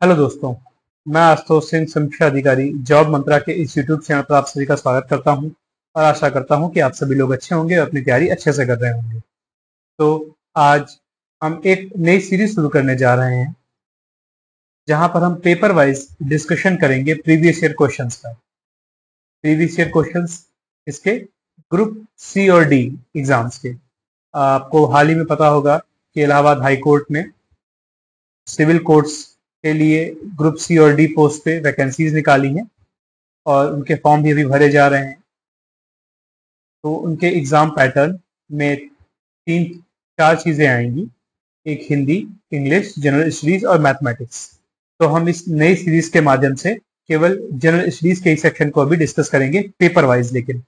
Hello दोस्तों, मैं आशुतोष सिंह, समीक्षा अधिकारी, जॉब मंत्रा के इस यूट्यूब चैनल पर आप सभी का स्वागत करता हूं और आशा करता हूं कि आप सभी लोग अच्छे होंगे और अपनी तैयारी अच्छे से कर रहे होंगे। तो आज हम एक नई सीरीज शुरू करने जा रहे हैं जहां पर हम पेपर वाइज डिस्कशन करेंगे प्रीवियस ईयर क्वेश्चंस का। प्रीवियस ईयर क्वेश्चंस इसके ग्रुप सी और डी एग्जाम्स के। आपको हाल ही में पता होगा कि इलाहाबाद हाई कोर्ट ने सिविल कोर्ट्स के लिए ग्रुप सी और डी पोस्ट पे वैकेंसीज निकाली हैं और उनके फॉर्म भी अभी भरे जा रहे हैं। तो उनके एग्जाम पैटर्न में तीन चार चीजें आएंगी, एक हिंदी, इंग्लिश, जनरल स्टडीज और मैथमेटिक्स। तो हम इस नई सीरीज के माध्यम से केवल जनरल स्टडीज के सेक्शन को अभी डिस्कस करेंगे पेपर वाइज। लेकिन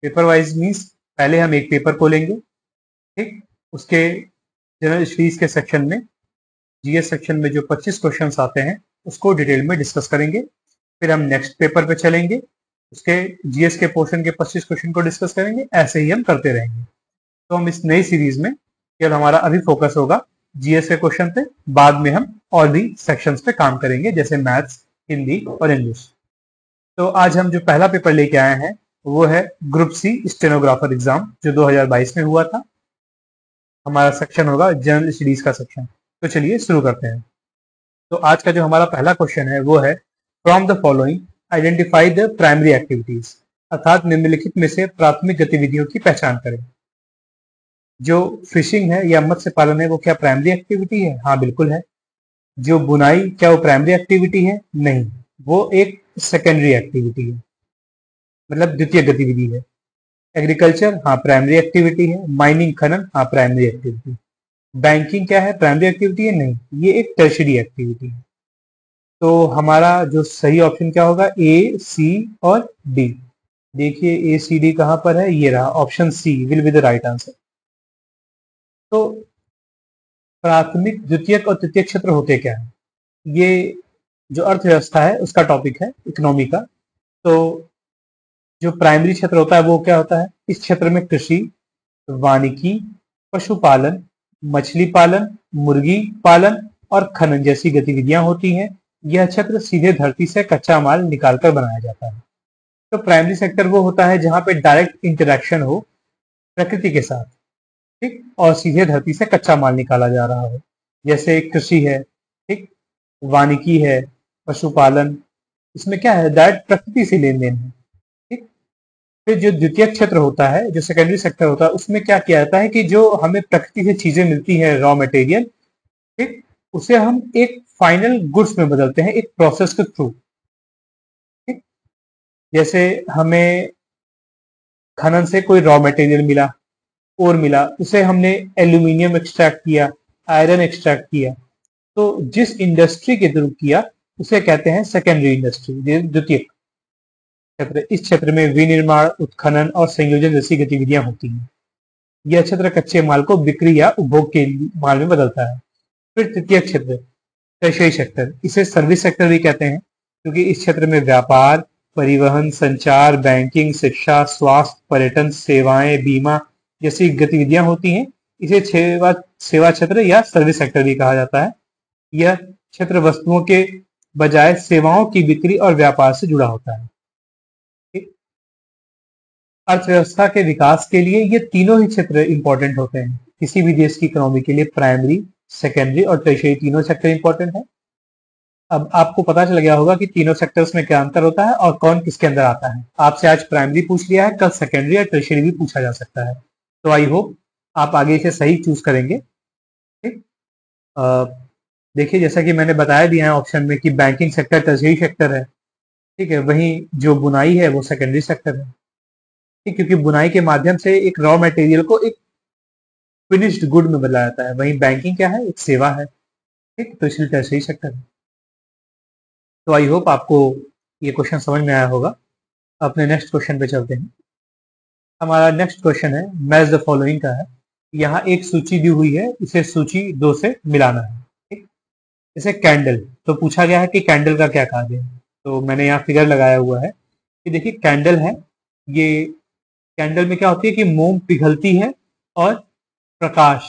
पेपर वाइज मीन्स पहले हम एक पेपर को लेंगे, ठीक, उसके जनरल स्टडीज के सेक्शन में, जीएस सेक्शन में जो 25 क्वेश्चंस आते हैं उसको डिटेल में डिस्कस करेंगे। फिर हम नेक्स्ट पेपर पे चलेंगे, उसके जीएस के पोर्शन के 25 क्वेश्चन को डिस्कस करेंगे। ऐसे ही हम करते रहेंगे। तो हम इस नई सीरीज में केवल हमारा अभी फोकस होगा जीएस के क्वेश्चन पे, बाद में हम और भी सेक्शंस पे काम करेंगे जैसे मैथ्स, हिंदी और इंग्लिश। तो आज हम जो पहला पेपर लेके आए हैं वो है ग्रुप सी स्टेनोग्राफर एग्जाम, जो 2022 में हुआ था। हमारा सेक्शन होगा जनरल स्टडीज का सेक्शन। तो चलिए शुरू करते हैं। तो आज का जो हमारा पहला क्वेश्चन है वो है from the following identify the primary activities, अर्थात निम्नलिखित में से प्राथमिक गतिविधियों की पहचान करें। जो फिशिंग है या मत्स्य पालन है वो क्या प्राइमरी एक्टिविटी है? हाँ, बिल्कुल है। जो बुनाई, क्या वो प्राइमरी एक्टिविटी है? नहीं, वो एक सेकेंडरी एक्टिविटी है, मतलब द्वितीय गतिविधि है। एग्रीकल्चर, हाँ प्राइमरी एक्टिविटी है। माइनिंग, खनन, हाँ प्राइमरी एक्टिविटी। बैंकिंग क्या है? प्राइमरी एक्टिविटी है? नहीं, ये एक टर्शियरी एक्टिविटी है। तो हमारा जो सही ऑप्शन क्या होगा? ए, सी और डी। देखिए ए सी डी कहां पर है, ये रहा, option C will be the right answer. तो प्राथमिक, द्वितीयक और तृतीयक क्षेत्र होते क्या है? ये जो अर्थव्यवस्था है उसका टॉपिक है, इकोनॉमी का। तो जो प्राइमरी क्षेत्र होता है वो क्या होता है? इस क्षेत्र में कृषि, वानिकी, पशुपालन, मछली पालन, मुर्गी पालन और खनन जैसी गतिविधियां होती हैं। यह क्षेत्र सीधे धरती से कच्चा माल निकालकर बनाया जाता है। तो प्राइमरी सेक्टर वो होता है जहां पे डायरेक्ट इंटरेक्शन हो प्रकृति के साथ, ठीक, और सीधे धरती से कच्चा माल निकाला जा रहा हो, जैसे कृषि है, ठीक, वानिकी है, पशुपालन, इसमें क्या है, डायरेक्ट प्रकृति से लेन देन है, ठीक। फिर जो द्वितीय क्षेत्र होता है, जो सेकेंडरी सेक्टर होता है, उसमें क्या किया जाता है कि जो हमें प्रकृति से चीजें मिलती हैं, रॉ मटेरियल, ठीक, उसे हम एक फाइनल गुड्स में बदलते हैं एक प्रोसेस के थ्रू, ठीक। जैसे हमें खनन से कोई रॉ मटेरियल मिला, और मिला, उसे हमने एल्यूमिनियम एक्सट्रैक्ट किया, आयरन एक्सट्रैक्ट किया, तो जिस इंडस्ट्री के थ्रू किया उसे कहते हैं सेकेंडरी इंडस्ट्री, द्वितीय क्षेत्र। इस क्षेत्र में विनिर्माण, उत्खनन और संयोजन जैसी गतिविधियां होती हैं। यह क्षेत्र कच्चे माल को बिक्री या उपभोग के माल में बदलता है। फिर तृतीय क्षेत्र, टर्शियरी सेक्टर, इसे सर्विस सेक्टर भी कहते हैं, क्योंकि इस क्षेत्र में व्यापार, परिवहन, संचार, बैंकिंग, शिक्षा, स्वास्थ्य, पर्यटन, सेवाएं, बीमा जैसी गतिविधियां होती हैं। इसे सेवा क्षेत्र या सर्विस सेक्टर भी कहा जाता है। यह क्षेत्र वस्तुओं के बजाय सेवाओं की बिक्री और व्यापार से जुड़ा होता है। अर्थव्यवस्था के विकास के लिए ये तीनों ही क्षेत्र इंपॉर्टेंट होते हैं। किसी भी देश की इकोनॉमी के लिए प्राइमरी, सेकेंडरी और टर्शियरी तीनों सेक्टर इंपॉर्टेंट है। अब आपको पता चल गया होगा कि तीनों सेक्टर्स में क्या अंतर होता है और कौन किसके अंदर आता है। आपसे आज प्राइमरी पूछ लिया है, कल सेकेंडरी या टर्शियरी भी पूछा जा सकता है। तो आई होप आप आगे से सही चूज करेंगे, ठीक। देखिए, जैसा कि मैंने बताया दिया है ऑप्शन में कि बैंकिंग सेक्टर टर्शियरी सेक्टर है, ठीक है। वहीं जो बुनाई है वो सेकेंडरी सेक्टर है, ठीक, क्योंकि बुनाई के माध्यम से एक रॉ मटेरियल को एक फिनिश्ड गुड में बदला जाता है। वहीं बैंकिंग क्या है, एक सेवा है, ठीक, तो इसलिए टर्शियरी सेक्टर है। तो आई होप आपको ये क्वेश्चन समझ में आया होगा। अपने नेक्स्ट क्वेश्चन पे चलते हैं। हमारा नेक्स्ट क्वेश्चन है मैच द फॉलोइंग का है। यहाँ एक सूची दी हुई है, इसे सूची 2 से मिलाना है, ठीक। जैसे कैंडल, तो पूछा गया है कि कैंडल का क्या कार्य है। तो मैंने यहाँ फिगर लगाया हुआ है कि देखिए कैंडल है, ये कैंडल में क्या होती है कि मोम पिघलती है और प्रकाश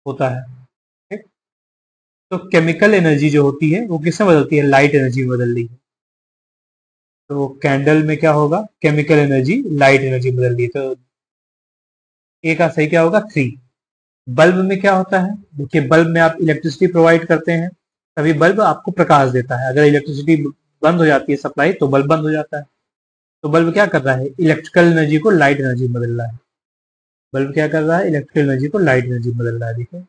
होता है, ठीक। तो केमिकल एनर्जी जो होती है वो किसमें बदलती है, लाइट एनर्जी में बदल रही है। तो कैंडल में क्या होगा, केमिकल एनर्जी लाइट एनर्जी में बदल रही है, तो ए का सही क्या होगा, 3। बल्ब में क्या होता है, देखिए बल्ब में आप इलेक्ट्रिसिटी प्रोवाइड करते हैं, तभी बल्ब आपको प्रकाश देता है। अगर इलेक्ट्रिसिटी बंद हो जाती है सप्लाई, तो बल्ब बंद हो जाता है। तो बल्ब क्या कर रहा है, इलेक्ट्रिकल एनर्जी को लाइट एनर्जी में बदल रहा है। बल्ब क्या कर रहा है, इलेक्ट्रिकल एनर्जी को लाइट एनर्जी में बदल रहा है। देखिए,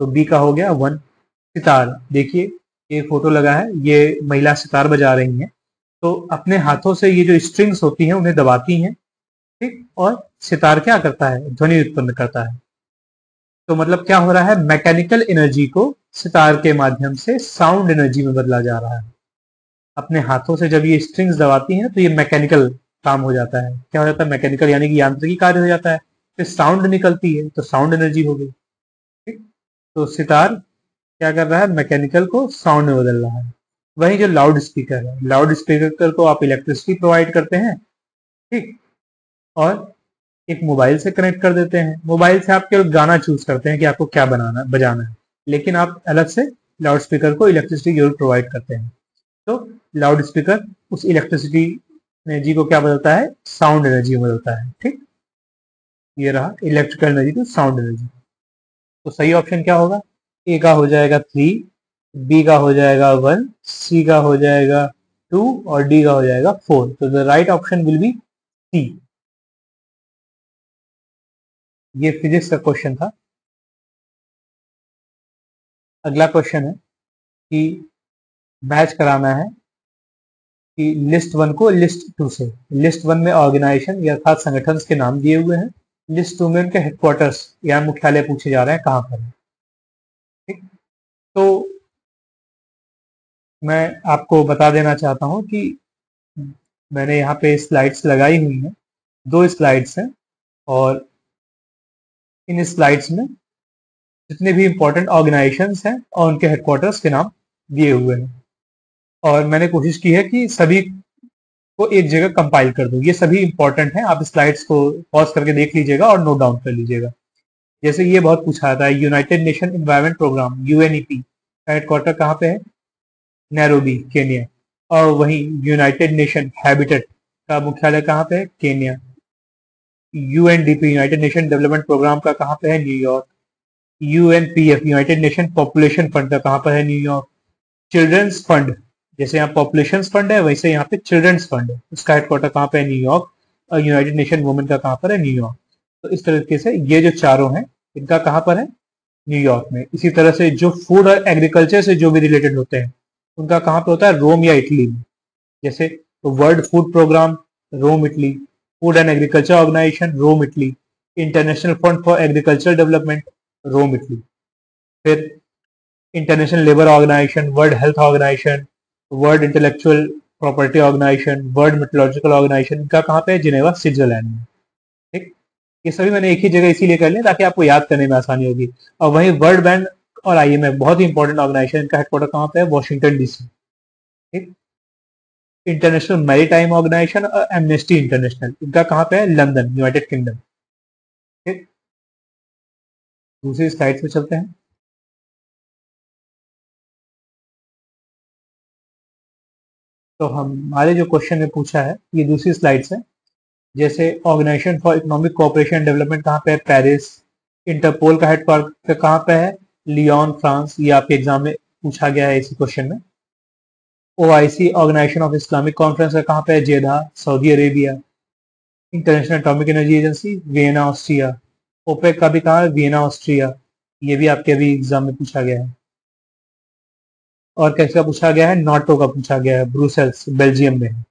तो बी का हो गया 1। सितार, देखिए ये फोटो लगा है, ये महिला सितार बजा रही हैं, तो अपने हाथों से ये जो स्ट्रिंग्स होती हैं उन्हें दबाती हैं, ठीक, और सितार क्या करता है, ध्वनि उत्पन्न करता है। तो मतलब क्या हो रहा है, मैकेनिकल एनर्जी को सितार के माध्यम से साउंड एनर्जी में बदला जा रहा है। अपने हाथों से जब ये स्ट्रिंग्स दबाती हैं तो ये मैकेनिकल काम हो जाता है। क्या हो जाता है, मैकेनिकल यानी कि यांत्रिकी कार्य हो जाता है। फिर साउंड निकलती है तो साउंड एनर्जी हो गई, ठीक। तो सितार क्या कर रहा है, मैकेनिकल को साउंड में बदल रहा है। वही जो लाउड स्पीकर है, लाउड स्पीकर को आप इलेक्ट्रिसिटी प्रोवाइड करते हैं, ठीक, और एक मोबाइल से कनेक्ट कर देते हैं। मोबाइल से आप केवल गाना चूज करते हैं कि आपको क्या बनाना बजाना है, लेकिन आप अलग से लाउड स्पीकर को इलेक्ट्रिसिटी जरूर प्रोवाइड करते हैं। तो लाउड स्पीकर उस इलेक्ट्रिसिटी एनर्जी को क्या बदलता है, साउंड एनर्जी में बदलता है, ठीक। ये रहा electrical energy to sound energy. तो सही ऑप्शन क्या होगा, ए का हो जाएगा 3, बी का हो जाएगा 1, सी का हो जाएगा 2 और डी का हो जाएगा 4। तो the right option will be C. ये फिजिक्स का क्वेश्चन था। अगला क्वेश्चन है कि मैच कराना है कि लिस्ट 1 को लिस्ट 2 से। लिस्ट 1 में ऑर्गेनाइजेशन या अर्थात संगठन के नाम दिए हुए हैं, लिस्ट 2 में उनके हेडक्वार्टर्स या मुख्यालय पूछे जा रहे हैं कहाँ पर है, ठीक। तो मैं आपको बता देना चाहता हूँ कि मैंने यहाँ पे स्लाइड्स लगाई हुई हैं, 2 स्लाइड्स हैं, और इन स्लाइड्स में जितने भी इंपॉर्टेंट ऑर्गेनाइजेशंस हैं और उनके हेडक्वार्टर्स के नाम दिए हुए हैं, और मैंने कोशिश की है कि सभी को एक जगह कंपाइल कर दूं। ये सभी इंपॉर्टेंट हैं, आप स्लाइड्स को पॉज करके देख लीजिएगा और नोट डाउन कर लीजिएगा। जैसे ये बहुत पूछा था, United Nation Environment Programme UNEP का हेडक्वार्टर कहाँ पे है, नैरोबी, केन्या। और वहीं यूनाइटेड नेशन हैबिटेट का मुख्यालय कहाँ पे है, Kenya. UNDP United nation development programme का कहाँ पे है, New York. UNPF United Nation population fund का कहाँ पर है, न्यूयॉर्क। चिल्ड्रंस फंड, जैसे यहाँ पॉपुलेशन फंड है वैसे यहाँ पे चिल्ड्रंस फंड है, उसका हेडक्वार्टर कहाँ पे है, न्यूयॉर्क। और यूनाइटेड नेशन वुमेन का कहाँ पर है, न्यूयॉर्क। तो इस तरीके से ये जो चारों हैं इनका कहाँ पर है, न्यूयॉर्क में। इसी तरह से जो फूड और एग्रीकल्चर से जो भी रिलेटेड होते हैं उनका कहाँ पे होता है, रोम या इटली में। जैसे World Food Programme, Rome Italy. Food and Agriculture Organisation, Rome Italy. International Fund for Agriculture Development, Rome Italy. फिर International Labour Organisation, World Health Organisation, World Intellectual Property Organisation, World Meteorological Organisation, इनका कहाँ पे है, Geneva, Switzerland में, ठीक। ये सभी मैंने एक ही जगह इसीलिए कर लिया ताकि आपको याद करने में आसानी होगी। और वहीं वर्ल्ड बैंक और आईएमएफ बहुत ही इंपॉर्टेंट ऑर्गेनाइजेशन, इनका हेडक्वार्टर कहाँ पे है, वॉशिंगटन डीसी, ठीक। इंटरनेशनल मैरीटाइम ऑर्गेनाइजेशन और एमनेस्टी इंटरनेशनल, इनका कहाँ पे है, लंदन, यूनाइटेड किंगडम, ठीक। दूसरी स्लाइड पे चलते हैं। तो हमारे जो क्वेश्चन में पूछा है ये दूसरी स्लाइड है। जैसे organisation for economic cooperation and development कहाँ पे है, पेरिस। इंटरपोल का हेडक्वार्टर कहाँ पे है, लियोन, फ्रांस। ये आपके एग्जाम में पूछा गया है इसी क्वेश्चन में। OIC organisation of Islamic conference का कहाँ पे है, Jeddah, Saudi Arabia. International atomic energy agency, Vienna, Austria. OPEC का भी कहाँ है, वियना, ऑस्ट्रिया। ये भी आपके अभी एग्जाम में पूछा गया है। और कैसे पूछा गया है, नाटो का पूछा गया है, ब्रुसेल्स, बेल्जियम में है।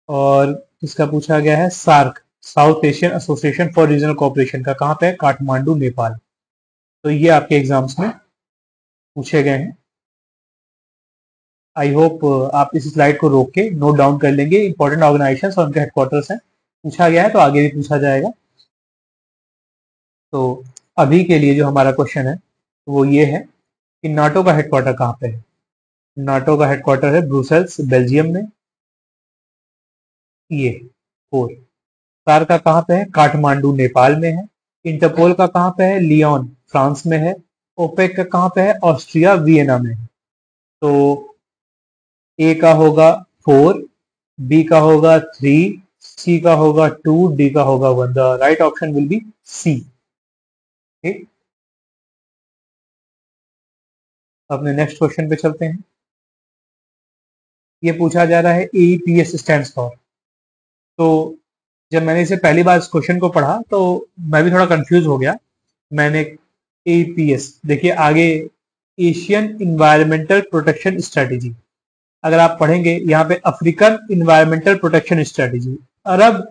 और इसका पूछा गया है, SAARC, South Asian association for regional cooperation का कहाँ पे है, काठमांडू, नेपाल। तो ये आपके एग्जाम्स में पूछे गए हैं। आई होप आप इस स्लाइड को रोक के नोट डाउन कर लेंगे। इंपॉर्टेंट ऑर्गेनाइजेशंस और उनके हेडक्वार्टर्स हैं, पूछा गया है तो आगे भी पूछा जाएगा। तो अभी के लिए जो हमारा क्वेश्चन है वो ये है कि नाटो का हेडक्वार्टर कहाँ पे है। नाटो का हेडक्वार्टर है ब्रुसेल्स, बेल्जियम में, ये 4। सार का कहाँ पे है, काठमांडू, नेपाल में है। इंटरपोल का कहाँ पे है, लियोन, फ्रांस में है। ओपेक का कहाँ पे है? ऑस्ट्रिया वियना में। तो ए का होगा 4, बी का होगा 3, सी का होगा 2, डी का होगा 1। The right option will be C. ठीक, अपने नेक्स्ट क्वेश्चन पे चलते हैं। ये पूछा जा रहा है AEPS स्टैंड्स फॉर। तो जब मैंने इसे पहली बार इस क्वेश्चन को पढ़ा तो मैं भी थोड़ा कंफ्यूज हो गया। मैंने AEPS देखिए आगे, एशियन इन्वायरमेंटल प्रोटेक्शन स्ट्रेटेजी। अगर आप पढ़ेंगे यहाँ पे African environmental protection strategy, Arab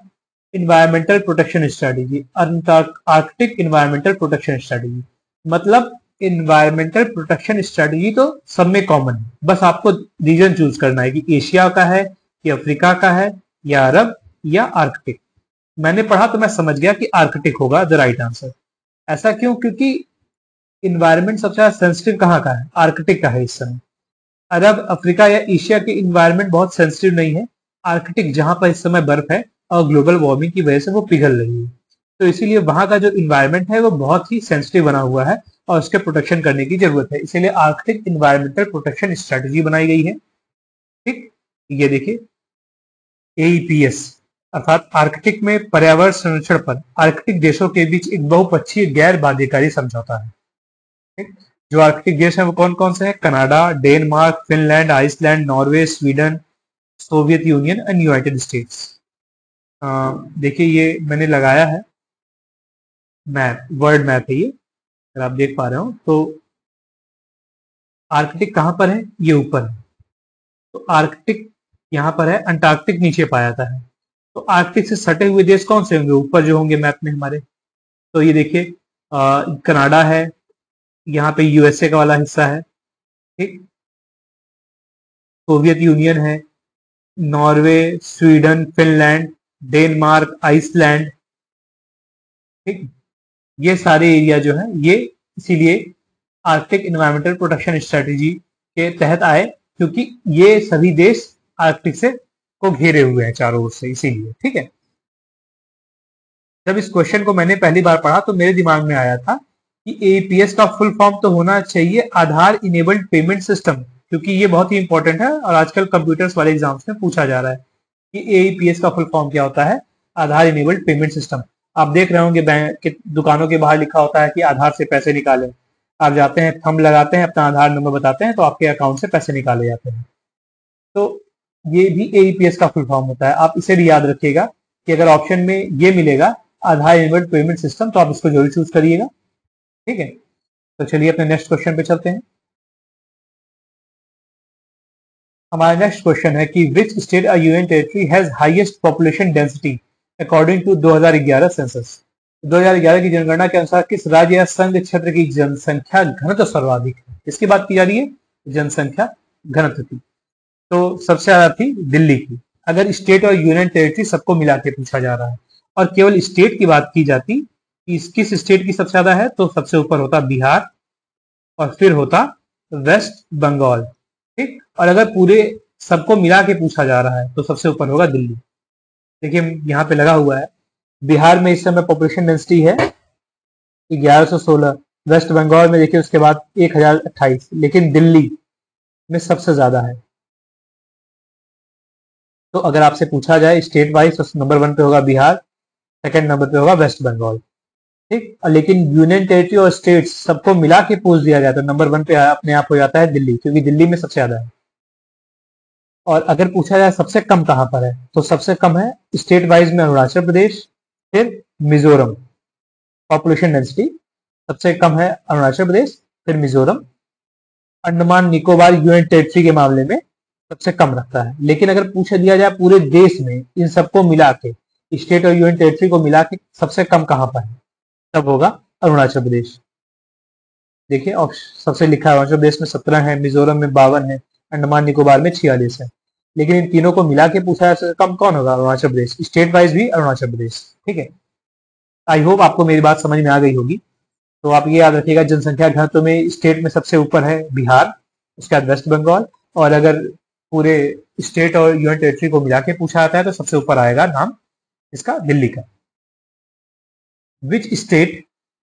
environmental protection strategy, Arctic environmental protection strategy. मतलब इन्वायरमेंटल प्रोटेक्शन स्ट्रेटेजी तो सब में कॉमन है, बस आपको रीजन चूज करना है कि एशिया का है कि अफ्रीका का है या अरब या आर्कटिक। मैंने पढ़ा तो मैं समझ गया कि आर्कटिक होगा द राइट आंसर। ऐसा क्यों? क्योंकि इन्वायरमेंट सबसे ज्यादा सेंसिटिव कहाँ का है? आर्कटिक का है इस समय। अरब, अफ्रीका या एशिया की इन्वायरमेंट बहुत सेंसिटिव नहीं है। आर्कटिक जहां पर इस समय बर्फ है और ग्लोबल वार्मिंग की वजह से वो पिघल रही है, तो इसीलिए वहां का जो इन्वायरमेंट है वो बहुत ही सेंसिटिव बना हुआ है और उसके प्रोटेक्शन करने की जरूरत है। इसीलिए आर्कटिक इन्वायरमेंटल प्रोटेक्शन स्ट्रेटेजी बनाई गई है। ठीक, ये देखिए AEPS अर्थात आर्कटिक में पर्यावरण संरक्षण पर आर्कटिक देशों के बीच एक बहुपक्षीय गैर बाध्यकारी समझौता है। ठीक? जो आर्कटिक देश है वो कौन कौन से हैं? Canada, Denmark, Finland, Iceland, Norway, Sweden, Soviet Union and United States. देखिए ये मैंने लगाया है मैप, वर्ल्ड मैप है ये, अगर आप देख पा रहे हो तो आर्कटिक कहाँ पर है? ये ऊपर है। तो आर्कटिक यहाँ पर है, अंटार्कटिक नीचे पाया जाता है। तो आर्कटिक से सटे हुए देश कौन से होंगे? ऊपर जो होंगे मैप में हमारे। तो ये देखिए कनाडा है, यहाँ पे USA का वाला हिस्सा है। ठीक, सोवियत यूनियन है, Norway, Sweden, Finland, Denmark, Iceland. ठीक, ये सारे एरिया जो है ये इसीलिए आर्कटिक इन्वायरमेंटल प्रोटेक्शन स्ट्रेटेजी के तहत आए, क्योंकि ये सभी देश आर्कटिक से को घेरे हुए हैं चारों ओर से, इसीलिए। ठीक है, जब इस क्वेश्चन को मैंने पहली बार पढ़ा तो मेरे दिमाग में आया था कि AEPS का फुल फॉर्म तो होना चाहिए आधार इनेबल्ड पेमेंट सिस्टम, क्योंकि ये बहुत ही इंपॉर्टेंट है और आजकल कंप्यूटर्स वाले एग्जाम्स में पूछा जा रहा है कि AEPS का फुल फॉर्म क्या होता है? आधार इनेबल्ड पेमेंट सिस्टम। आप देख रहे होंगे बैंक के दुकानों के बाहर लिखा होता है कि आधार से पैसे निकालें। आप जाते हैं, थंब लगाते हैं, अपना आधार नंबर बताते हैं तो आपके अकाउंट से पैसे निकाले जाते हैं। तो ये भी AEPS का फुल फॉर्म होता है। आप इसे भी याद रखिएगा कि अगर ऑप्शन में ये मिलेगा आधार इनेबल्ड पेमेंट सिस्टम तो आप इसको जरूर चूज करिएगा। ठीक है, तो चलिए अपने नेक्स्ट क्वेश्चन पे चलते हैं। हमारा नेक्स्ट क्वेश्चन है कि विच स्टेट और union territory has highest population density according to 2011 census. 2011 की जनगणना के अनुसार किस राज्य या संघ क्षेत्र की जनसंख्या घनत्व सर्वाधिक है? इसकी बात की जा रही है, जनसंख्या घनत्व की। तो सबसे ज्यादा थी दिल्ली की। अगर स्टेट और यूनियन टेरिटरी सबको मिला के पूछा जा रहा है और केवल स्टेट की बात की जाती कि किस स्टेट की सबसे ज्यादा है, तो सबसे ऊपर होता बिहार और फिर होता वेस्ट बंगाल। ठीक, और अगर पूरे सबको मिला के पूछा जा रहा है तो सबसे ऊपर होगा दिल्ली। देखिए यहाँ पे लगा हुआ है, बिहार में इस समय पॉपुलेशन डेंसिटी है 1116, वेस्ट बंगाल में देखिए उसके बाद 1028, लेकिन दिल्ली में सबसे ज्यादा है। तो अगर आपसे पूछा जाए स्टेट वाइज तो नंबर 1 पे होगा बिहार, सेकंड नंबर पे होगा वेस्ट बंगाल। ठीक, लेकिन यूनियन टेरिटरी और स्टेट्स सबको मिला के पूछ दिया जाए तो नंबर 1 पे अपने आप हो जाता है दिल्ली, क्योंकि दिल्ली में सबसे ज्यादा है। और अगर पूछा जाए सबसे कम कहां पर है, तो सबसे कम है स्टेट वाइज में अरुणाचल प्रदेश, फिर मिजोरम। पॉपुलेशन डेंसिटी सबसे कम है अरुणाचल प्रदेश, फिर मिजोरम। अंडमान निकोबार यूनियन टेरिटरी के मामले में सबसे कम रखता है। लेकिन अगर पूछा दिया जाए पूरे देश में इन सबको मिला के, स्टेट और यूनियन टेरिटरी को मिला के सबसे कम कहां पर है, तब होगा अरुणाचल प्रदेश। देखिए सबसे लिखा है अरुणाचल प्रदेश में 17 है, मिजोरम में 52 है, अंडमान निकोबार में 46 है। लेकिन इन तीनों को मिला के पूछा है कम कौन होगा? अरुणाचल प्रदेश। स्टेट वाइज भी अरुणाचल प्रदेश। ठीक है, आई होप आपको मेरी बात समझ में आ गई होगी। तो आप ये याद रखिएगा जनसंख्या घनत्व में स्टेट में सबसे ऊपर है बिहार, उसके बाद वेस्ट बंगाल, और अगर पूरे स्टेट और यूनियन टेरिटरी को मिला के पूछा जाता है तो सबसे ऊपर आएगा नाम इसका दिल्ली का। Which state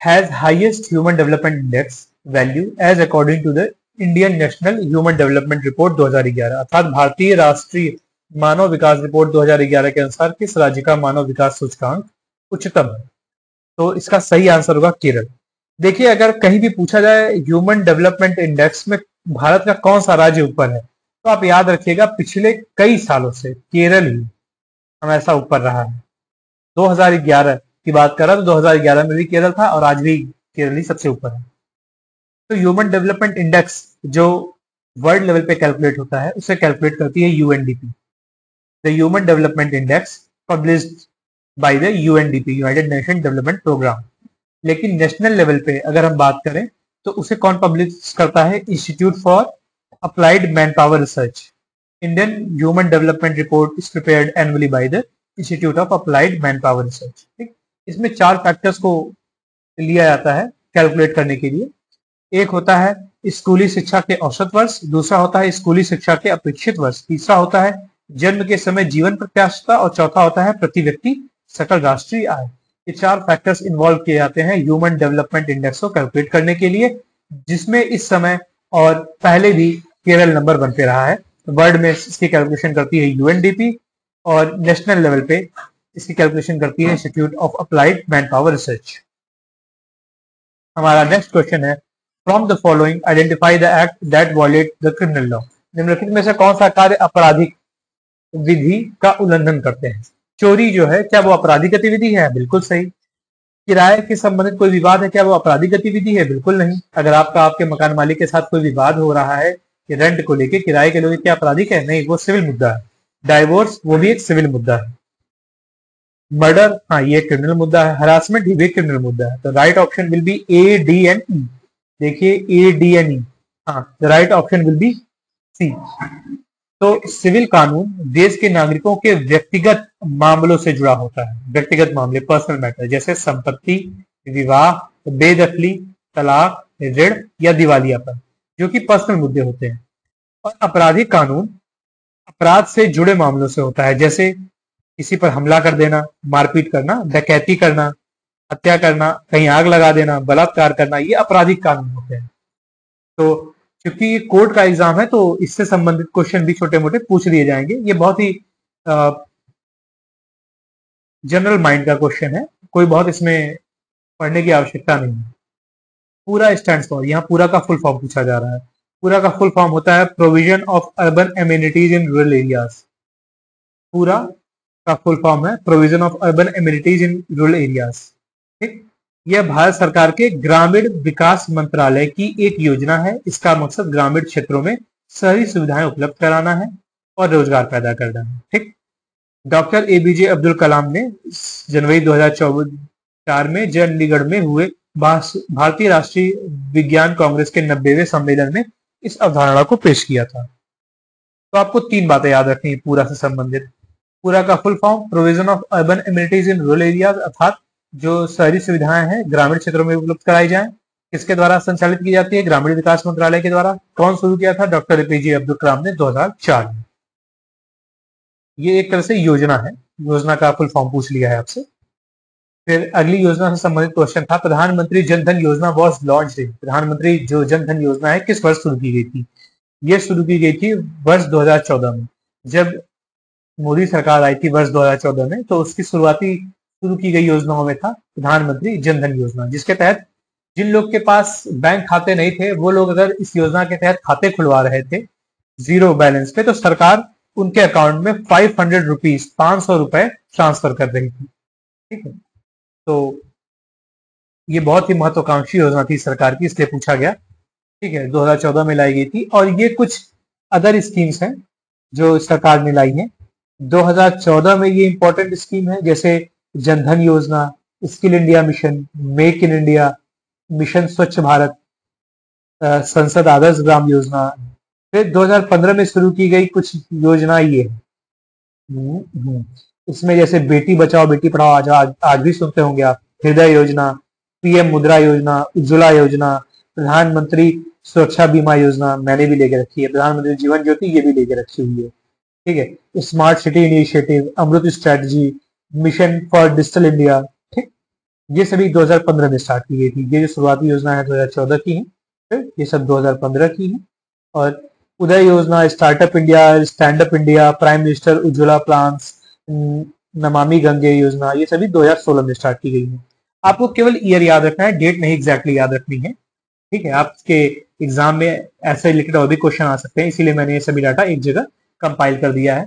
has highest human development index value as according to the Indian national human development report 2011, अर्थात भारतीय राष्ट्रीय मानव विकास रिपोर्ट 2011 के अनुसार किस राज्य का मानव विकास सूचकांक उच्चतम है? तो इसका सही आंसर होगा केरल। देखिए, अगर कहीं भी पूछा जाए ह्यूमन डेवलपमेंट इंडेक्स में भारत का कौन सा राज्य ऊपर है, तो आप याद रखिएगा पिछले कई सालों से केरल ही हमेशा ऊपर रहा है। 2011 की बात कर रहा तो 2011 में भी केरल था और आज भी केरल ही सबसे ऊपर है। तो ह्यूमन डेवलपमेंट इंडेक्स जो वर्ल्ड लेवल पे कैलकुलेट होता है उसे कैलकुलेट करती है UNDP, the human development index published by the UNDP, United nation development programme. लेकिन नेशनल लेवल पे अगर हम बात करें तो उसे कौन पब्लिश करता है? Institute for applied man power research. Indian human development report is prepared annually by the institute of applied man power research. ठीक, इसमें 4 फैक्टर्स को लिया जाता है कैलकुलेट करने के लिए। एक होता है स्कूली शिक्षा के औसत वर्ष, दूसरा होता है स्कूली शिक्षा के अपेक्षित वर्ष, तीसरा होता है जन्म के समय जीवन प्रत्याशिता और चौथा होता है प्रति व्यक्ति सकल राष्ट्रीय आय। ये 4 फैक्टर्स इन्वॉल्व किए जाते हैं ह्यूमन डेवलपमेंट इंडेक्स को कैलकुलेट करने के लिए, जिसमें इस समय और पहले भी केरल नंबर 1 पे रहा है। वर्ल्ड में इसकी कैलकुलेशन करती है यूएनडीपी और नेशनल लेवल पे इसकी कैलकुलेशन करती है institute of applied man power research. हमारा नेक्स्ट क्वेश्चन है, from the following identify the act that violate the criminal law. निम्नलिखित में से कौन सा कार्य आपराधिक विधि का उल्लंघन करते हैं? चोरी जो है क्या वो आपराधिक गतिविधि है? बिल्कुल सही। किराए के संबंधित कोई विवाद है, क्या वो आपराधिक गतिविधि है? बिल्कुल नहीं। अगर आपके मकान मालिक के साथ कोई विवाद हो रहा है कि रेंट को लेके, किराए के लेके, क्या आपराधिक है? नहीं, वो सिविल मुद्दा है। डाइवोर्स वो भी एक सिविल मुद्दा है। मर्डर, हाँ, ये क्रिमिनल मुद्दा है। हरासमेंट भी क्रिमिनल मुद्दा है। तो right option will be A, D and E. देखिए ए, डी एंड ई, हाँ, the right option will be C. तो सिविल कानून देश के नागरिकों के व्यक्तिगत मामलों से जुड़ा होता है। व्यक्तिगत मामले, पर्सनल मैटर, जैसे संपत्ति, विवाह, बेदखली, तलाक, ऋण या दिवालियापन, जो कि पर्सनल मुद्दे होते हैं। और आपराधिक कानून अपराध से जुड़े मामलों से होता है, जैसे किसी पर हमला कर देना, मारपीट करना, डकैती करना, हत्या करना, कहीं आग लगा देना, बलात्कार करना, ये आपराधिक कानून होते हैं। तो क्योंकि ये कोर्ट का एग्जाम है तो इससे संबंधित क्वेश्चन भी छोटे मोटे पूछ लिए जाएंगे। ये बहुत ही जनरल माइंड का क्वेश्चन है, कोई बहुत इसमें पढ़ने की आवश्यकता नहीं है। पूरा स्टैंड्स फॉर, यहाँ पूरा का फुल फॉर्म पूछा जा रहा है। पूरा का फुल फॉर्म होता है provision of urban amenities in rural areas. पूरा का फुल फॉर्म है provision of urban amenities in rural areas. ठीक, यह भारत सरकार के ग्रामीण विकास मंत्रालय की एक योजना है। इसका मकसद ग्रामीण क्षेत्रों में शहरी सुविधाएं उपलब्ध कराना है और रोजगार पैदा करना है। ठीक, डॉक्टर एपीजे अब्दुल कलाम ने जनवरी 2004 में चंडीगढ़ में हुए भारतीय राष्ट्रीय विज्ञान कांग्रेस के 90वें सम्मेलन में इस अवधारणा को पेश किया था। तो आपको 3 बातें याद रखनी है पूरा से संबंधित। पूरा का full form provision of urban amenities in rural areas, अर्थात जो शहरी सुविधाएं हैं ग्रामीण क्षेत्रों में उपलब्ध कराई जाएं। किसके द्वारा संचालित की जाती है? ग्रामीण विकास मंत्रालय के द्वारा। कौन शुरू किया था? डॉक्टर एपीजे अब्दुल कलाम ने 2004 में। ये एक तरह से योजना है, योजना का फुल फॉर्म पूछ लिया है आपसे। फिर अगली योजना से संबंधित क्वेश्चन था, प्रधानमंत्री जन धन योजना वॉज लॉन्च्ड इन। प्रधानमंत्री जो जन धन योजना है किस वर्ष शुरू की गई थी? ये शुरू की गई थी वर्ष 2014 में। जब मोदी सरकार आई थी वर्ष 2014 में, तो उसकी शुरू की गई योजनाओं में था प्रधानमंत्री जन धन योजना, जिसके तहत जिन लोग के पास बैंक खाते नहीं थे वो लोग अगर इस योजना के तहत खाते खुलवा रहे थे जीरो बैलेंस पे, तो सरकार उनके अकाउंट में 500 रुपीज, 500 रुपए ट्रांसफर कर रही थी। ठीक है, तो ये बहुत ही महत्वाकांक्षी योजना थी सरकार की, इसलिए पूछा गया। ठीक है, 2014 में लाई गई थी। और ये कुछ अदर स्कीम्स हैं जो सरकार ने लाई हैं 2014 में। ये इंपॉर्टेंट स्कीम है, जैसे जनधन योजना, skill India mission, make in India, mission स्वच्छ भारत, संसद आदर्श ग्राम योजना। फिर 2015 में शुरू की गई कुछ योजना ये है। इसमें जैसे बेटी बचाओ बेटी पढ़ाओ, आज भी सुनते होंगे आप, हृदय योजना, पीएम मुद्रा योजना, उज्ज्वला योजना, प्रधानमंत्री सुरक्षा बीमा योजना मैंने भी लेके रखी है, प्रधानमंत्री जीवन ज्योति ये भी लेके रखी हुई है। ठीक है, smart city initiative, Amrut strategy, mission for digital India. ठीक, ये सभी 2015 में स्टार्ट की गई थी। ये जो शुरुआती योजना है 2014 की है, ये सब 2015 की है। और उदय योजना, startup India, stand up India, prime minister Ujjwala plans, Namami Gange योजना, ये सभी 2016 में स्टार्ट की गई है। आपको केवल ईयर याद रखना है, डेट नहीं एग्जैक्टली याद रखनी है। ठीक है, आपके एग्जाम में ऐसे रिलेटेड और भी क्वेश्चन आ सकते हैं, इसीलिए मैंने ये सभी डाटा एक जगह कंपाइल कर दिया है,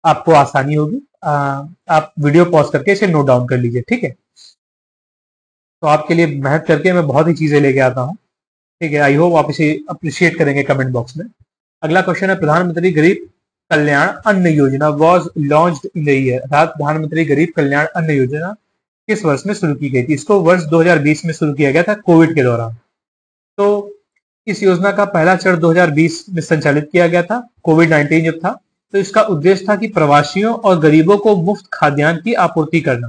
आपको आसानी होगी। आप वीडियो पॉज करके इसे नोट डाउन कर लीजिए। ठीक है, तो आपके लिए मेहनत करके मैं बहुत ही चीजें लेके आता हूँ। ठीक है, आई होप आप इसे अप्रिशिएट करेंगे कमेंट बॉक्स में। अगला क्वेश्चन है, प्रधानमंत्री गरीब कल्याण अन्न योजना was launched in the year, अर्थात प्रधानमंत्री गरीब कल्याण अन्न योजना किस वर्ष में शुरू की गई थी? इसको वर्ष 2020 में शुरू किया गया था, कोविड के दौरान। तो इस योजना का पहला चरण 2020 में संचालित किया गया था, कोविड-19 जब था। तो इसका उद्देश्य था कि प्रवासियों और गरीबों को मुफ्त खाद्यान्न की आपूर्ति करना।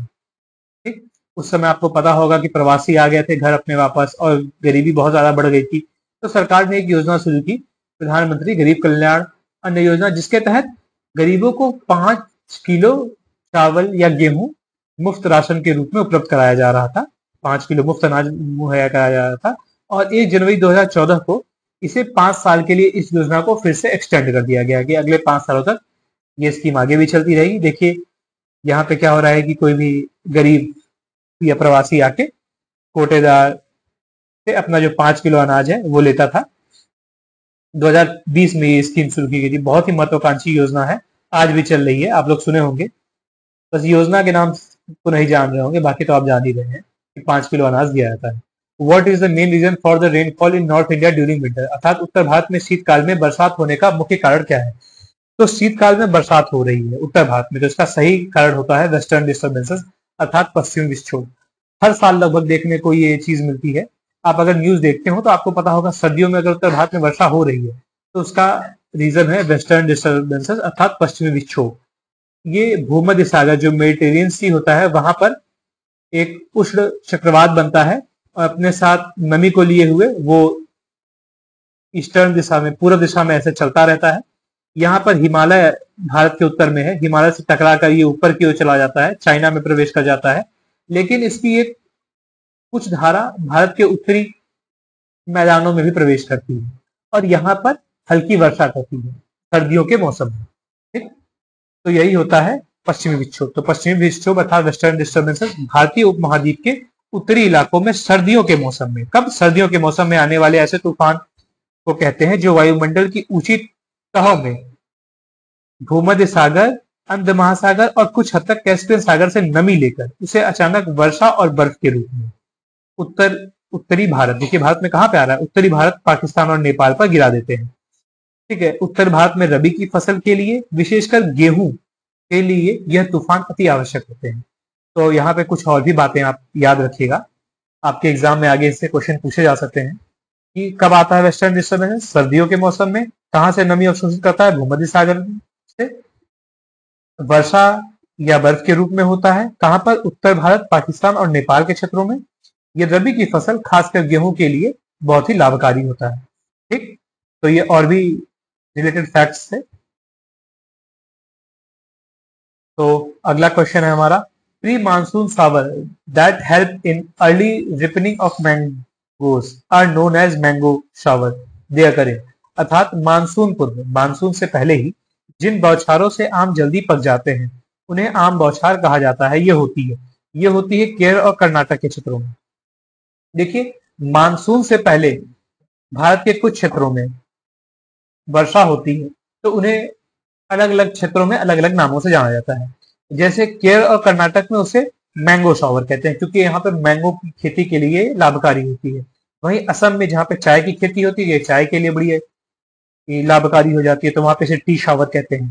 ठीक, उस समय आपको पता होगा कि प्रवासी आ गए थे घर अपने वापस और गरीबी बहुत ज्यादा बढ़ गई थी। तो सरकार ने एक योजना शुरू की, प्रधानमंत्री गरीब कल्याण अन्न योजना, जिसके तहत गरीबों को 5 किलो चावल या गेहूं मुफ्त राशन के रूप में उपलब्ध कराया जा रहा था। 5 किलो मुफ्त अनाज मुहैया कराया जा रहा था। और 1 जनवरी 2014 को इसे 5 साल के लिए इस योजना को फिर से एक्सटेंड कर दिया गया कि अगले 5 सालों तक ये स्कीम आगे भी चलती रहेगी। देखिए यहाँ पे क्या हो रहा है कि कोई भी गरीब या प्रवासी आके कोटेदार से अपना जो 5 किलो अनाज है वो लेता था। 2020 में ये स्कीम शुरू की गई थी, बहुत ही महत्वाकांक्षी योजना है, आज भी चल रही है, आप लोग सुने होंगे। बस योजना के नाम को नहीं जान रहे होंगे, बाकी तो आप जान ही रहे हैं कि 5 किलो अनाज दिया जाता है। What is the main reason for the rainfall in north India during winter, अर्थात उत्तर भारत में शीतकाल में बरसात होने का मुख्य कारण क्या है? तो शीतकाल में बरसात हो रही है उत्तर भारत में, तो इसका सही कारण होता है वेस्टर्न डिस्टर्बेंसेस, अर्थात पश्चिमी विक्षोभ। हर साल लगभग देखने को ये चीज मिलती है। आप अगर न्यूज देखते हो तो आपको पता होगा, सर्दियों में अगर उत्तर भारत में वर्षा हो रही है तो उसका रीजन है वेस्टर्न डिस्टर्बेंसेस, अर्थात पश्चिमी विक्षोभ। ये भूमध्य सागर जो मेडिटेरियन सी होता है वहां पर एक उष्ण चक्रवात बनता है और अपने साथ नमी को लिए हुए वो ईस्टर्न दिशा में, पूर्व दिशा में ऐसे चलता रहता है। यहाँ पर हिमालय भारत के उत्तर में है, हिमालय से टकरा कर ये ऊपर की ओर चला जाता है, चाइना में प्रवेश कर जाता है। लेकिन इसकी एक कुछ धारा भारत के उत्तरी मैदानों में भी प्रवेश करती है और यहाँ पर हल्की वर्षा करती है सर्दियों के मौसम में। ठीक, तो यही होता है पश्चिमी विक्षोभ। तो पश्चिमी विक्षोभ अर्थात वेस्टर्न डिस्टर्बेंसेस भारतीय उपमहाद्वीप के उत्तरी इलाकों में सर्दियों के मौसम में, कब? सर्दियों के मौसम में आने वाले ऐसे तूफान को कहते हैं जो वायुमंडल की ऊंची तहों में भूमध्य सागर, अंध महासागर और कुछ हद तक कैस्पियन सागर से नमी लेकर उसे अचानक वर्षा और बर्फ के रूप में उत्तरी भारत, देखिए भारत में कहां पे आ रहा है, उत्तरी भारत, पाकिस्तान और नेपाल पर गिरा देते हैं। ठीक है, उत्तर भारत में रबी की फसल के लिए, विशेषकर गेहूं के लिए यह तूफान अति आवश्यक होते हैं। तो यहाँ पे कुछ और भी बातें आप याद रखिएगा, आपके एग्जाम में आगे इससे क्वेश्चन पूछे जा सकते हैं कि कब आता है वेस्टर्न डिस्टर्बेंस? सर्दियों के मौसम में। कहां से नमी अवशोषित करता है? भूमध्य सागर से। वर्षा या बर्फ के रूप में होता है कहां पर? उत्तर भारत, पाकिस्तान और नेपाल के क्षेत्रों में। ये रबी की फसल खासकर गेहूं के लिए बहुत ही लाभकारी होता है। ठीक, तो ये और भी रिलेटेड फैक्ट्स थे। तो अगला क्वेश्चन है हमारा, pre monsoon shower that help in early ripening of mangoes are known as mango shower, दे करें, अर्थात मानसून पूर्व, मानसून से पहले ही जिन बौछारों से आम जल्दी पक जाते हैं उन्हें आम बौछार कहा जाता है। ये होती है केरल और कर्नाटक के क्षेत्रों में। देखिए, मानसून से पहले भारत के कुछ क्षेत्रों में वर्षा होती है तो उन्हें अलग अलग क्षेत्रों में अलग अलग नामों से जाना जाता है। जैसे केरल और कर्नाटक में उसे मैंगो शावर कहते हैं क्योंकि यहाँ पे मैंगो की खेती के लिए लाभकारी होती है। वहीं असम में जहाँ पे चाय की खेती होती है, चाय के लिए बड़ी लाभकारी हो जाती है, तो वहां पे इसे टी शावर कहते हैं।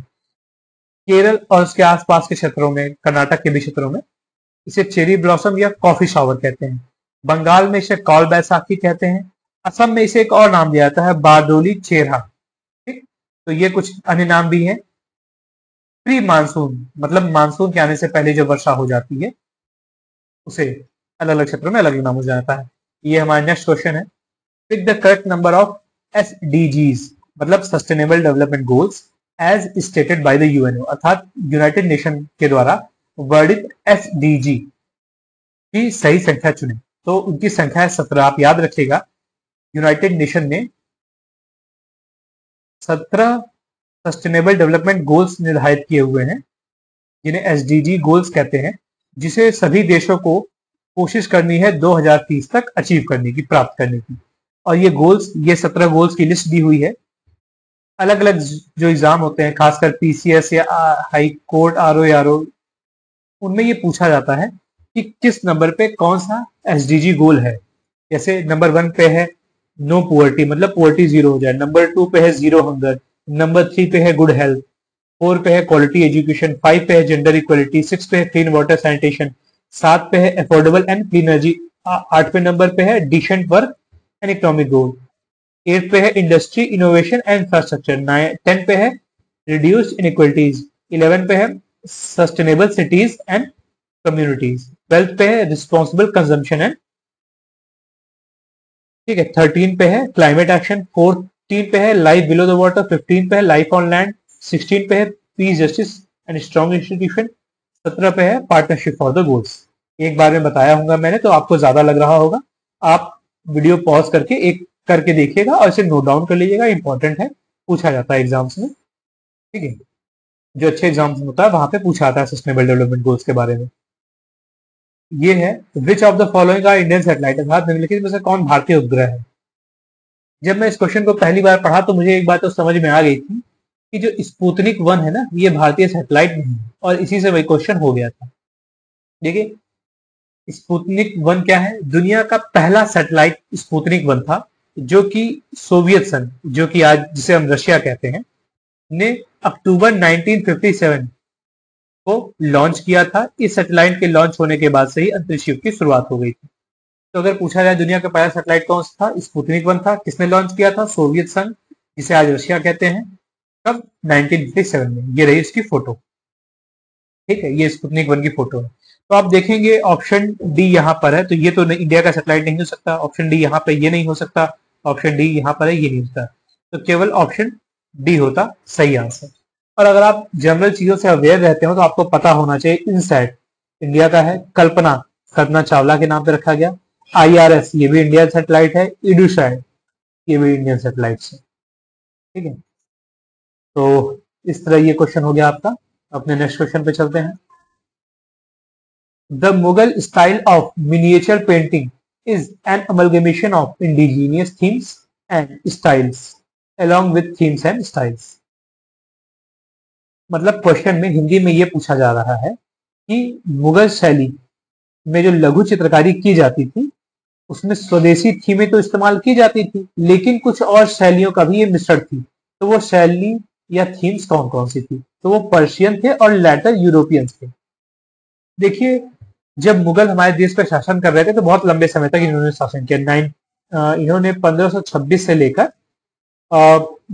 केरल और उसके आसपास के क्षेत्रों में, कर्नाटक के भी क्षेत्रों में इसे चेरी ब्लॉसम या कॉफी शावर कहते हैं। बंगाल में इसे कौल बैसाखी कहते हैं। असम में इसे एक और नाम दिया जाता है, बारडोली चेरा। ठीक, तो ये कुछ अन्य नाम भी हैं। प्री मानसून मतलब मानसून के आने से पहले जो वर्षा हो जाती है उसे अलग अलग क्षेत्रों में अलग अलग नामों से जाता है। ये हमारा नेक्स्ट क्वेश्चन है, pick the correct number of SDGs मतलब sustainable development goals as stated by the UNO, अर्थात यूनाइटेड नेशन के द्वारा वर्णित एसडीजी की सही संख्या चुने। तो उनकी संख्या है 17, आप याद रखिएगा यूनाइटेड नेशन ने 17 सस्टेनेबल डेवलपमेंट गोल्स निर्धारित किए हुए हैं, जिन्हें एसडीजी गोल्स कहते हैं, जिसे सभी देशों को कोशिश करनी है 2030 तक अचीव करने की, प्राप्त करने की। और ये 17 गोल्स की लिस्ट दी हुई है। अलग अलग जो एग्जाम होते हैं, खासकर पीसीएस या हाई कोर्ट, आरओ, उनमें ये पूछा जाता है कि किस नंबर पे कौन सा एसडीजी गोल है। जैसे नंबर 1 पे है नो पुअर्टी, मतलब पुअर्टी 0 हो जाए। नंबर 2 पे है 0 हंगर। नंबर 3 पे है गुड हेल्थ। 4 पे है क्वालिटी एजुकेशन। 5 पे है जेंडर इक्वलिटी। 6 पे है क्लीन वाटर सैनिटेशन। 7 पे है अफोर्डेबल एंड क्लीन एनर्जी। 8 पे नंबर पे है डिसेंट वर्क एंड इकोनॉमिक गोल। 8 पे है इंडस्ट्री, इनोवेशन एंड इंफ्रास्ट्रक्चर। 10 पे है रिड्यूस इनइक्वलिटीज। 11 पे है सस्टेनेबल सिटीज एंड कम्युनिटीज। 12 पे है रिस्पॉन्सिबल कंजम्पशन एंड, ठीक है। 13 पे है क्लाइमेट एक्शन। 14 पे है लाइफ बिलो द वाटर। 15 पे है लाइफ ऑन लैंड। 16 पे है peace, justice and strong institution. 17 पे है पार्टनरशिप फॉर द गोल्स। एक बार में बताया होगा मैंने, तो आपको ज्यादा लग रहा होगा। आप वीडियो पॉज करके एक करके देखिएगा और इसे नोट डाउन कर लीजिएगा, इंपॉर्टेंट है, पूछा जाता है एग्जाम्स में, ठीक है। जो अच्छे एग्जाम्स में होता है वहां पे पूछा आता है सस्टेनेबल डेवलपमेंट गोल्स के बारे में। ये है which of the following are Indian satellite, अर्थात निम्नलिखित में से कौन भारतीय उपग्रह है। जब मैं इस क्वेश्चन को पहली बार पढ़ा तो मुझे एक बात तो समझ में आ गई थी कि जो स्पुतनिक 1 है ना, ये भारतीय सैटेलाइट नहीं है, और इसी से वही क्वेश्चन हो गया था। देखिए, स्पुतनिक 1 क्या है? दुनिया का पहला सैटेलाइट स्पुतनिक 1 था, जो कि सोवियत संघ, जो कि आज जिसे हम रशिया कहते हैं, ने अक्टूबर 1957 को लॉन्च किया था। इस सैटेलाइट के लॉन्च होने के बाद से ही अंतरिक्ष युग की शुरुआत हो गई थी। तो अगर पूछा जाए दुनिया का पहला सैटेलाइट कौन सा था, स्पुतनिक 1 था। किसने लॉन्च किया था? सोवियत संघ, जिसे आज रशिया कहते हैं। कब? 1957 में। ये रही उसकी फोटो, ठीक है। ये स्पुतनिक 1 की फोटो है। तो आप देखेंगे ऑप्शन डी यहाँ पर है, तो ये तो इंडिया का सैटेलाइट नहीं हो सकता। ऑप्शन डी यहाँ पे ये नहीं हो सकता। ऑप्शन डी यहाँ पर है, ये नहीं होता। तो केवल ऑप्शन डी होता सही आंसर। और अगर आप जनरल चीजों से अवेयर रहते हो तो आपको पता होना चाहिए इनसैट इंडिया का है। कल्पना, कल्पना चावला के नाम पे रखा गया। आईआरएस, ये भी इंडियन सैटेलाइट है। इडूसैट, ये भी इंडियन सैटेलाइट है, ठीक है। तो इस तरह ये क्वेश्चन हो गया आपका। अपने नेक्स्ट क्वेश्चन पे चलते हैं। The Mughal style of miniature painting is an amalgamation of indigenous themes and styles along with themes and styles। मतलब क्वेश्चन में हिंदी में ये पूछा जा रहा है कि मुगल शैली में जो लघु चित्रकारी की जाती थी, उसमें स्वदेशी थीमें तो इस्तेमाल की जाती थी, लेकिन कुछ और शैलियों का भी ये मिश्रण थी। तो वो शैली या थीम्स कौन कौन सी थी? तो वो पर्शियन थे और लेटर यूरोपियंस थे। देखिए, जब मुगल हमारे देश पर शासन कर रहे थे तो बहुत लंबे समय तक इन्होंने शासन किया। इन्होंने 1526 से लेकर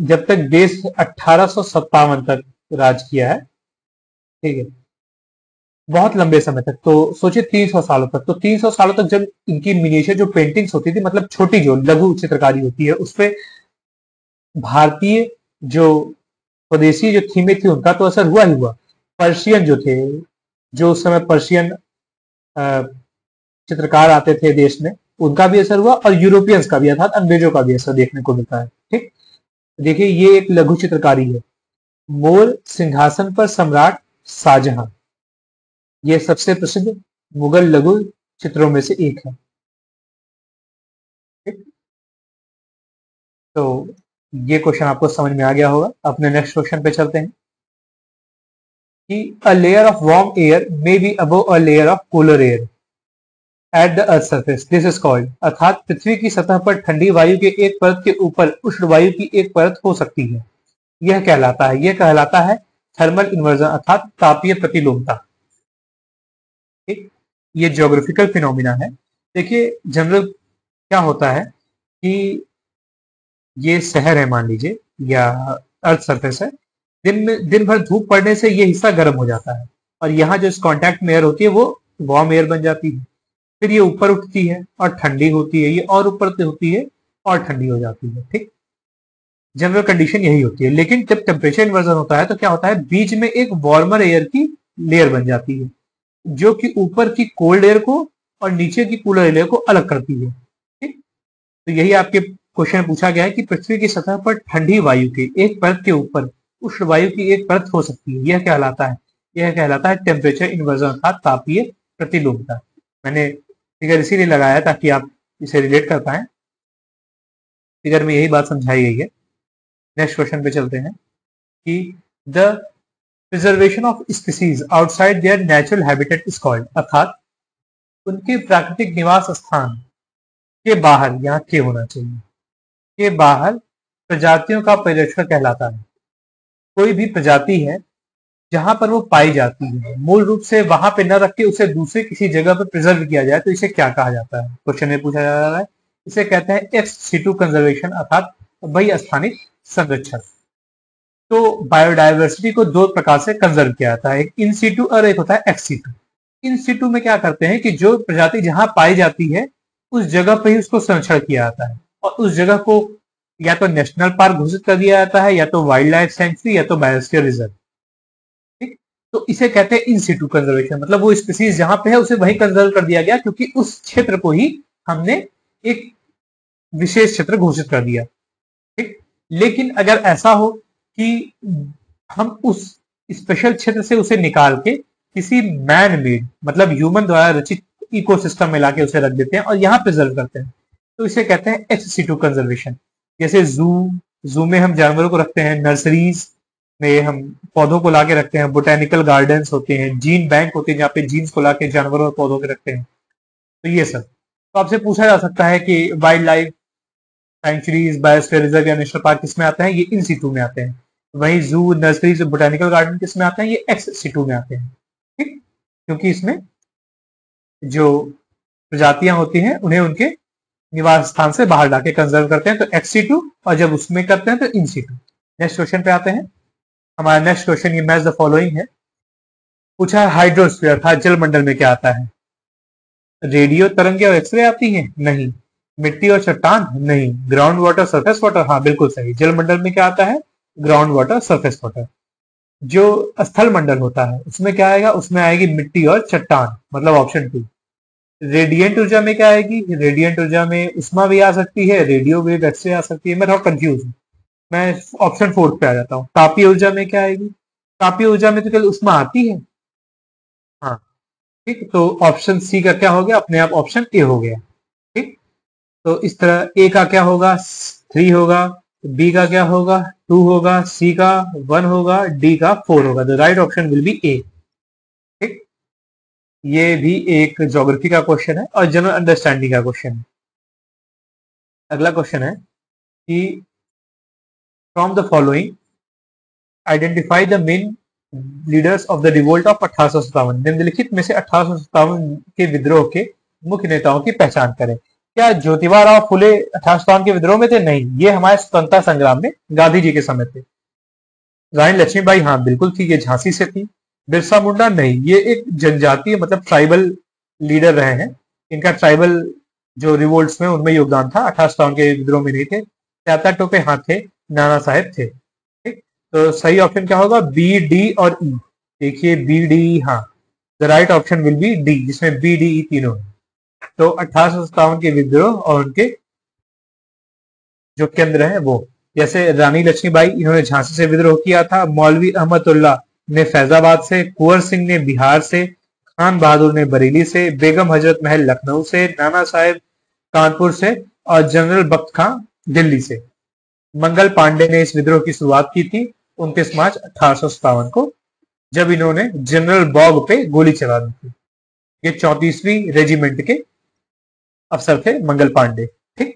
जब तक देश 1857 तक राज किया है, ठीक है, बहुत लंबे समय तक। तो सोचिए 300 सालों तक। तो 300 सालों तक जब इनकी मिनिएचर जो पेंटिंग्स होती थी, मतलब छोटी जो लघु चित्रकारी होती है, उसपे भारतीय जो स्वदेशी जो थीमें थी उनका तो असर हुआ ही हुआ। पर्शियन जो थे, जो उस समय पर्शियन चित्रकार आते थे देश में, उनका भी असर हुआ, और यूरोपियंस का भी, अर्थात अंग्रेजों का भी असर देखने को मिलता है, ठीक। देखिए, ये एक लघु चित्रकारी है। मोर सिंहासन पर सम्राट शाहजहां, ये सबसे प्रसिद्ध मुगल लघु चित्रों में से एक है, ठीक। तो ये क्वेश्चन आपको समझ में आ गया होगा। अपने नेक्स्ट क्वेश्चन पे चलते हैं कि a layer of warm air may be above a layer of cooler air at the earth surface, this is called, अर्थात पृथ्वी की सतह पर ठंडी वायु के एक परत के ऊपर उष्ण वायु की एक परत हो सकती है। यह कहलाता है थर्मल इन्वर्जन, अर्थात तापीय प्रतिलोमता, ठीक। ये ज्योग्राफिकल फिनोमिना है। देखिए, जनरल क्या होता है कि ये शहर है मान लीजिए, या अर्थ सरफेस है। दिन भर धूप पड़ने से ये हिस्सा गर्म हो जाता है, और यहाँ जो इस कांटेक्ट में एयर होती है वो वार्म एयर बन जाती है। फिर ये ऊपर उठती है और ठंडी होती है, ये और ऊपर से होती है और ठंडी हो जाती है, ठीक। जनरल कंडीशन यही होती है। लेकिन जब टेम्परेचर इन्वर्जन होता है तो क्या होता है, बीच में एक वार्मर एयर की लेयर बन जाती है, जो कि ऊपर की कोल्ड एयर को और नीचे की कूलर एयर को अलग करती है, ठीक। तो यही आपके क्वेश्चन पूछा गया है कि पृथ्वी की सतह पर ठंडी वायु के एक परत के ऊपर उष्ण वायु की एक परत हो सकती है, यह कहलाता है, यह कहलाता है टेम्परेचर इन्वर्जन अर्थात तापीय प्रतिलोमता। मैंने फिगर इसीलिए लगाया ताकि आप इसे रिलेट कर पाए। फिगर में यही बात समझाई गई है। नेक्स्ट क्वेश्चन पे चलते हैं कि the preservation of species outside there natural habitat is called, अर्थात उनके प्राकृतिक निवास स्थान के बाहर, यहाँ के होना चाहिए, के बाहर प्रजातियों का परिरक्षण कहलाता है। कोई भी प्रजाति है जहां पर वो पाई जाती है, मूल रूप से वहां पे न रख के उसे दूसरे किसी जगह पर प्रिजर्व किया जाए तो इसे क्या कहा जाता है? क्वेश्चन में पूछा जा रहा है। इसे कहते हैं एक्स सीटू कंजर्वेशन अर्थात वही स्थानिक संरक्षण। तो बायोडायवर्सिटी को दो प्रकार से कंजर्व किया जाता है, एक इन सीटू और एक होता है एक्स सीटू। इन सीटू में क्या करते हैं कि जो प्रजाति जहां पाई जाती है उस जगह पर ही उसको संरक्षण किया जाता है और उस जगह को या तो नेशनल पार्क घोषित कर दिया जाता है या तो वाइल्ड लाइफ सेंचुरी या तो बायोस्फीयर रिजर्व। ठीक, तो इसे कहते हैं इन सीटू कंजर्वेशन, मतलब वो स्पीसीज जहां पे है उसे वही कंजर्व कर दिया गया क्योंकि उस क्षेत्र को ही हमने एक विशेष क्षेत्र घोषित कर दिया। ठीक, लेकिन अगर ऐसा हो कि हम उस स्पेशल क्षेत्र से उसे निकाल के किसी मैन मेड मतलब ह्यूमन द्वारा रचित इकोसिस्टम में लाके उसे रख देते हैं और यहाँ प्रिजर्व करते हैं तो इसे कहते हैं एक्स सीटू कंजर्वेशन। जैसे जू में हम जानवरों को रखते हैं, नर्सरीज में हम पौधों को लाके रखते हैं, बोटेनिकल गार्डन्स होते हैं, जीन बैंक होते हैं जहाँ पे जीन्स को लाके जानवरों और पौधों के रखते हैं। तो ये सब तो आपसे पूछा जा सकता है कि wild life sanctuaries, biosphere reserve या नेशनल पार्क किसमें आते हैं? ये इन सीटू में आते हैं। वहीं जू, नर्सरीज, बोटेनिकल गार्डन किसमें आते हैं? ये एक्स सीटू में आते हैं। ठीक, क्योंकि इसमें जो प्रजातियां होती हैं उन्हें उनके निवास स्थान से बाहर लाके कंजर्व करते हैं, तो एक्स सीटू, और जब उसमें करते हैं तो इन सीटू। नेक्स्ट क्वेश्चन पे आते हैं। हमारा नेक्स्ट क्वेश्चन ये मैच द फॉलोइंग है। पूछा है हाइड्रोस्फीयर अर्थात जलमंडल में क्या आता है? रेडियो तरंगे और एक्सरे आती हैं? नहीं। मिट्टी और चट्टान? नहीं। Ground water, surface water? हाँ बिल्कुल सही। जलमंडल में क्या आता है? Ground water, surface water. जो स्थल मंडल होता है उसमें क्या आएगा? उसमें आएगी मिट्टी और चट्टान, मतलब ऑप्शन 2। रेडिएंट ऊर्जा में क्या आएगी? रेडिएंट ऊर्जा में उष्मा भी आ सकती है, रेडियो वेव, एक्सरे आ सकती है। मैं थोड़ा कंफ्यूज हूँ, मैं ऑप्शन 4 पे आ जाता हूँ। तापीय ऊर्जा में क्या आएगी? तापीय ऊर्जा में तो केवल उष्मा आती है। हाँ ठीक, तो ऑप्शन सी का क्या हो गया? अपने आप ऑप्शन ए हो गया। ठीक, तो इस तरह ए का क्या होगा? 3 होगा, बी का क्या होगा? 2 होगा, सी का 1 होगा, डी का 4 होगा। The right option will be A. ठीक, ये भी एक ज्योग्राफी का क्वेश्चन है और जनरल अंडरस्टैंडिंग का क्वेश्चन है। अगला क्वेश्चन है कि from the following identify the main leaders of the revolt of 1857। निम्नलिखित में से 1857 के विद्रोह के मुख्य नेताओं की पहचान करें। क्या ज्योतिबा फुले 1857 के विद्रोह में थे? नहीं, ये हमारे स्वतंत्रता संग्राम में गांधी जी के समय थे। रानी लक्ष्मीबाई? हाँ बिल्कुल थी, ये झांसी से थी। बिरसा मुंडा? नहीं, ये एक जनजातीय मतलब ट्राइबल लीडर रहे हैं। इनका ट्राइबल जो रिवोल्ट्स में उनमें योगदान था, 1857 के विद्रोह में नहीं थे। त्याता टोपे? हाँ थे। नाना साहेब थे। ठीक, तो सही ऑप्शन क्या होगा? बी, डी और ई। देखिए बी, डी, हाँ the right option will B D, जिसमें बी, डी, ई तीनों है। तो 1857 के विद्रोह और उनके जो केंद्र है वो, जैसे रानी लक्ष्मीबाई, इन्होंने झांसी से विद्रोह किया था। मौलवी अहमदुल्ला ने फैजाबाद से, कुंवर सिंह ने बिहार से, खान बहादुर ने बरेली से, बेगम हजरत महल लखनऊ से, नाना साहेब कानपुर से और जनरल बख्त खां दिल्ली से। मंगल पांडे ने इस विद्रोह की शुरुआत की थी 29 मार्च 1857 को, जब इन्होंने जनरल बॉग पे गोली चला दी थी। ये 34वीं रेजिमेंट के अफसर थे मंगल पांडे। ठीक,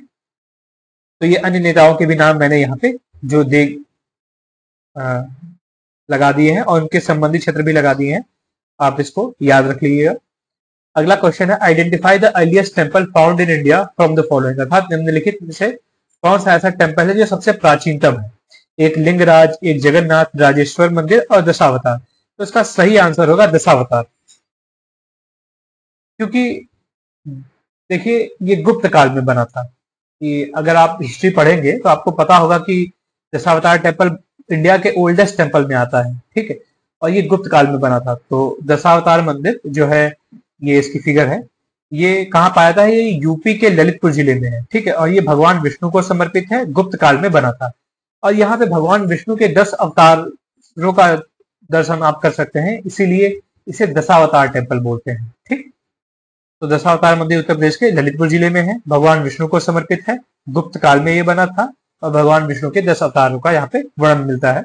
तो ये अन्य नेताओं के भी नाम मैंने यहाँ पे जो लगा दिए हैं और उनके संबंधित क्षेत्र भी लगा दिए हैं, आप इसको याद रख लीजिएगा। अगला क्वेश्चन है identify the earliest temple found in India from the following, अर्थात निम्नलिखित में से कौन सा ऐसा टेम्पल है जो सबसे प्राचीनतम है? एक लिंगराज, एक जगन्नाथ, राजेश्वर मंदिर और दशावतार। तो इसका सही आंसर होगा दशावतार, क्योंकि देखिए ये गुप्त काल में बना था। कि अगर आप हिस्ट्री पढ़ेंगे तो आपको पता होगा कि दशावतार टेम्पल इंडिया के ओल्डेस्ट टेम्पल में आता है। ठीक है, और ये गुप्त काल में बना था। तो दशावतार मंदिर जो है, ये इसकी फिगर है, ये कहाँ पाया था? ये यूपी के ललितपुर जिले में है, ठीक है। और ये भगवान विष्णु को समर्पित है, गुप्त काल में बना था। और यहाँ पे भगवान विष्णु के 10 अवतारों का दर्शन आप कर सकते हैं, इसीलिए इसे दशावतार टेम्पल बोलते हैं, ठीक। तो दशावतार मंदिर उत्तर प्रदेश के ललितपुर जिले में है, भगवान विष्णु को समर्पित है, गुप्त काल में ये बना था और भगवान विष्णु के 10 अवतारों का यहाँ पे वर्णन मिलता है,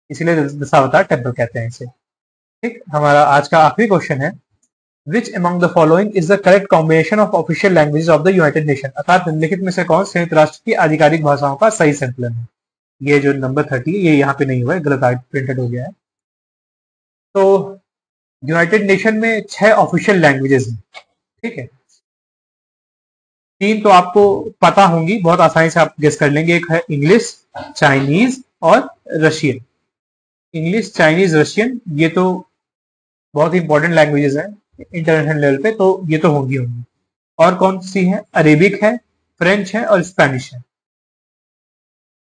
इसीलिए दशावतार टेम्पल कहते हैं इसे, ठीक। हमारा आज का आखिरी क्वेश्चन है, Which among the following is the correct combination of official languages of the United Nation? अर्थात निम्नलिखित में से कौन संयुक्त राष्ट्र की आधिकारिक भाषाओं का सही संकलन है? ये जो नंबर 30 ये यहाँ पे नहीं हुआ है, गलत प्रिंटेड हो गया है। तो यूनाइटेड नेशन में 6 ऑफिशियल लैंग्वेजेस हैं, ठीक है। 3 तो आपको पता होंगी, बहुत आसानी से आप गेस कर लेंगे। एक है इंग्लिश, चाइनीज और रशियन। इंग्लिश, चाइनीज, रशियन, ये तो बहुत ही इंपॉर्टेंट लैंग्वेजेस हैं इंटरनेशनल लेवल पे, तो ये तो होंगी। और कौन सी है? अरेबिक है, फ्रेंच है और स्पेनिश है।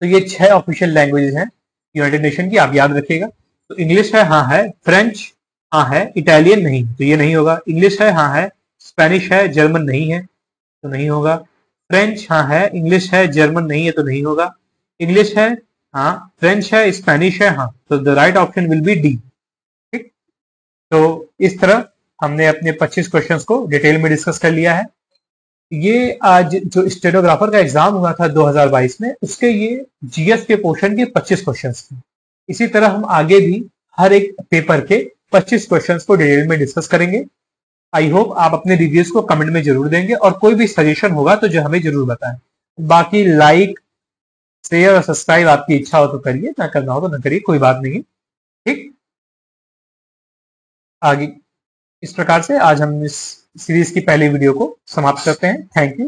तो ये 6 ऑफिशियल लैंग्वेजेस हैं यूनाइटेड नेशन की, आप याद रखिएगा। तो इंग्लिश है, हाँ है, फ्रेंच हाँ है, इटालियन नहीं, तो ये नहीं होगा। इंग्लिश है, हाँ है, स्पेनिश है, जर्मन नहीं है, तो नहीं होगा। फ्रेंच हाँ है, इंग्लिश है, जर्मन नहीं है, तो नहीं होगा। इंग्लिश है, हाँ, फ्रेंच है, स्पेनिश है, हाँ, तो the right option will B D, ठीक। तो इस तरह हमने अपने 25 क्वेश्चंस को डिटेल में डिस्कस कर लिया है। ये आज जो स्टेनोग्राफर का एग्जाम हुआ था 2022 में, उसके ये जीएस के पोर्शन के 25 क्वेश्चंस थे। इसी तरह हम आगे भी हर एक पेपर के 25 क्वेश्चंस को डिटेल में डिस्कस करेंगे। आई होप आप अपने रिव्यूज को कमेंट में जरूर देंगे और कोई भी सजेशन होगा तो जो हमें जरूर बताएं। बाकी लाइक, शेयर और सब्सक्राइब आपकी इच्छा हो तो करिए, ना करना हो तो ना करिए, कोई बात नहीं, ठीक। आगे इस प्रकार से आज हम इस सीरीज की पहली वीडियो को समाप्त करते हैं। Thank you.